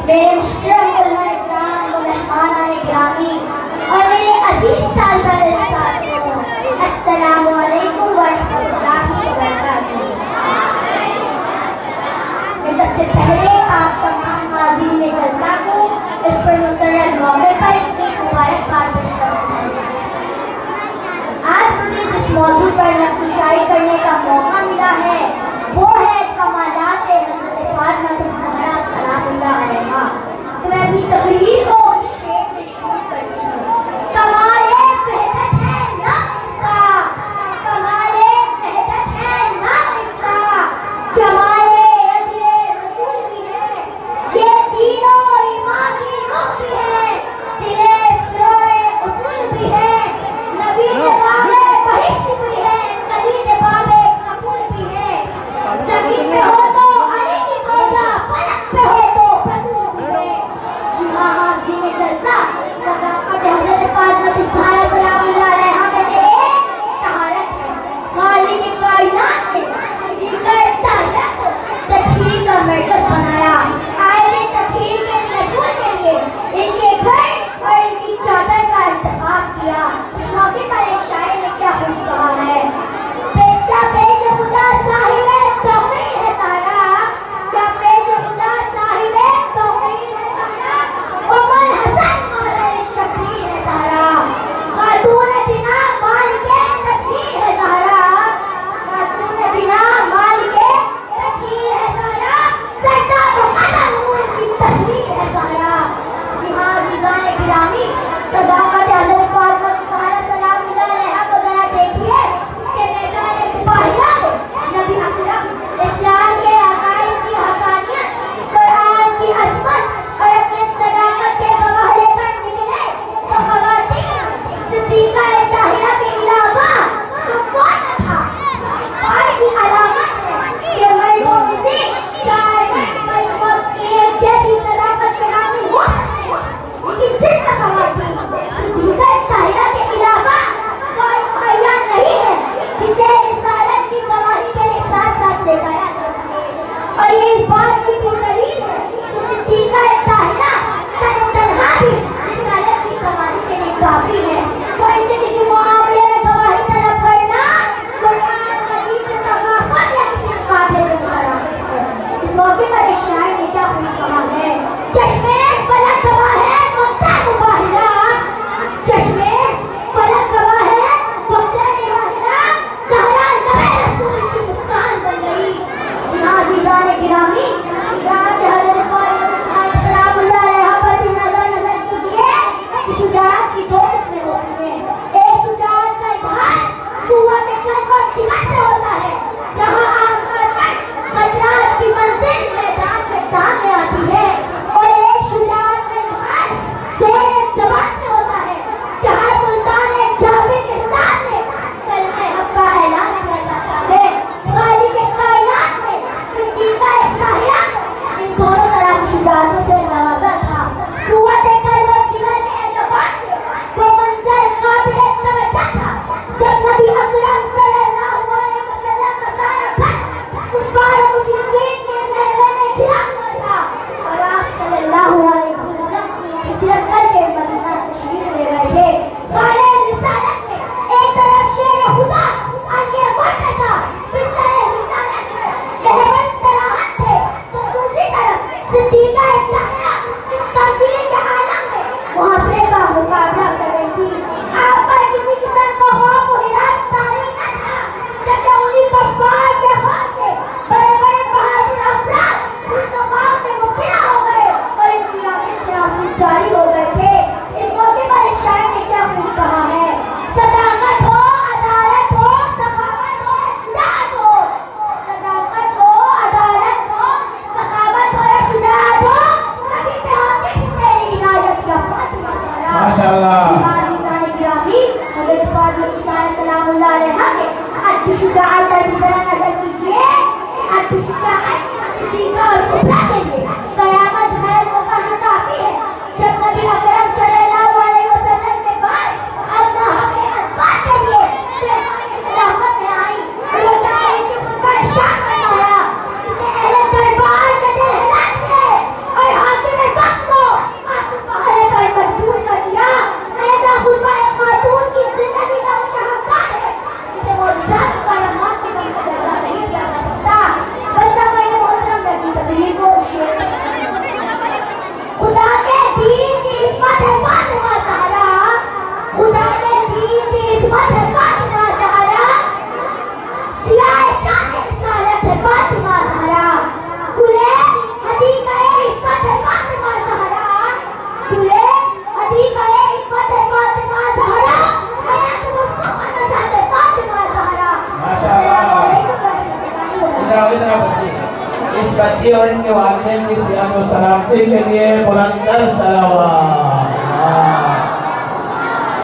میرے محترم علماء اکرام و مہمان گرامی اور میرے عزیز طالبہ علم ساتھیوں، السلام علیکم ورحمۃ اللہ وبرکاتہ۔ میں سب سے پہلے آپ تمام حاضرین میں جلسہ کو اس پر مسرت موقع پر اتنی مبارکباد پیش کرتا ہوں۔ آج مجھے جس موضوع پر نقل شائی کرنے کا موقع ملا ہے وہ ہے کمالات حضرت فاطمہ الزہرا سلام اللہ علیہا۔ تو میں اپنی تقریر کو اس شعر سے شروع کرتی ہوں۔ کمال وحدت ہے نام اس کا، کمال وحدت ہے نام اس کا، جمال اجر رسول بھی ہے، یہ تینوں ایمان کی روح بھی ہے، دل فروع اصول بھی ہے، نبی کے باب بہشت بھی ہے، کلید باب قبول بھی ہے، زمین پہ ہو تو علی کی زوجہ، فلک پہ ہو تو بطول بھی ہے۔ جی ہاں حاضرین جلسہ، صداقت حضرت فاطمہ الزہرا سلام اللہ علیہا میں سے ایک طہارت ہے۔ خالق کائنات نے صدیقہ طاہرہ کو تطہیر کا مرکز بنایا۔ آئے تطہیر کے رسول کے لیے ان کے گھر اور ان کی چادر کا انتخاب کیا۔ اس موقع پر ایک شاعر نے کیا خوب کہا ہے، کیا پیش خدا صاحب توقیر ہے سارا، کیا پیش خدا صاحب توقیر ہے سارا، عمر حسن مولا شبیر ہے سارا، خاتون جنا مال کے تطہیر ہے سارا، خاتون جنا مال کے تطہیر ہے سارا، سردار و قدم نور کی تصویر ہے سارا۔ جی ہاں عزیزان گرامی، صداقت حضرت فاطمہ الزہرا سلام اللہ علیہا کو ذرا دیکھیے کہ میدان مباہلہ میں نبی اکرم اسلام کے عقائد کی حقانیت، قرآن کی عظمت اور اپنے صداقت کے گواہ لے کر نکلے تو خواتین صدیقہ طاہرہ کے علاوہ تو کون نہ تھا۔ آج کی علامت ہے کہ مردوں میں سے چار مرد کئی وقت ایک جیسی صداقت کے حامل ہو سکتے ہیں، لیکن صرف خواتین صدیقہ طاہرہ کے علاوہ کوئی مہیا نہیں ہے جسے رسالت کی گواہی کے لیے ساتھ ساتھ لے جایا جا سکے۔ اور یہ اس بات کی بھی دلیل ہے کہ صدیقہ طاہرہ تنہا بھی رسالت کی گواہی کے لیے کافی ہے۔ تو ان سے کسی معاملے میں گواہی طلب کرنا قرآن مجید سے ثقافت یا کسی مقابلے میں مقرر ہے۔ اس موقع پر ایک شاعر نے کیا خوب کہا ہے، چشمے فلک گواہ ہے مقطع مباہلہ، چشمے فلک گواہ ہے مقطع مباہلہ، زہرا لبِ رسول کی مسکان بن گئی۔ جی ہاں عزیزان گرامی، شجاعت حضرت فاطمہ الزہرا سلام اللہ علیہا پر بھی نظر کیجیے کہ شجاعت کی دو قسمیں ہوتی ہیں۔ ایک شجاعت کا اظہار قوت قلب اور جگر سے ہوتا ہے، جہاں عام طور پر خطرات کی منزل میدان کے سامنے آتی ہے، اور ایک شجاعت کا اظہار زیر زبان سے ہوتا ہے، جہاں سلطان جابر کے سامنے کلمہ حق کا اعلان کیا جاتا ہے۔ خالق کائنات نے صدیقہ طاہرہ کو ان دونوں طرح کی شجاعتوں سے نوازا تھا۔ قوت قلب اور جگر کے اعتبار سے وہ منظر قابل توجہ تھا۔ جب نبی اکرم صلی اللہ علیہ وسلم کا سارا گھر کفار و مشرکین کے میلے میں گھرا ہوا تھا اور آپ صلی اللہ علیہ وسلم ہجرت کر کے مدینہ تشریف لے گئے تھے، خانہ رسالت میں ایک طرف شیر خدا آگے بڑھتا تھا، بستر رسالت پر بہوس تراحت تھے، تو دوسری طرف صدیقہ طاہرہ اس تاثیر کے عالم میں محاصرے کا مقابلہ کر رہی تھی۔ آپ پر کسی قسم کا خوف و ہراس طاری نہ تھا، جبکہ انہیں کفار کے ہاتھ سے بڑے بڑے بہادر افراد اس مقام میں مبتلا ہو گئے اور ان کی آنکھوں سے آنسو جاری ہو گئے تھے۔ اس موقع پر ایک شاعر نے کیا خوب کہا ہے، صداقت ہو عدالت ہو سخاوت ہو یا شجاعت ہو، صداقت ہو عدالت ہو سخاوت ہو یا شجاعت ہو، سبھی پہ ہوتی تیری عنایت یا فاطمہ زہرا۔ ماشاءاللہ۔ عزیزان گرامی، حضرت فاطمہ الزہرا سلام اللہ علیہا کے عدل شجاعت پر بھی ذرا نظر کیجیے کہ عدل شجاعت صدیقہ اور کبریٰ کے لیے قیامت خیر موقع کافی ہے۔ جب نبی اکرم صلی اللہ علیہ وسلم کے بعد اپنا حق اثبات کے لیے خلافت میں آئی، اللہ تعالیٰ نے خطبہ ارشاد فرمایا، جس نے اہل دربار کے دل ہلا دیے اور حاکم بچی اور ان کے والدین کی صحت و سلامتی کے لیے بلند تر صلوات.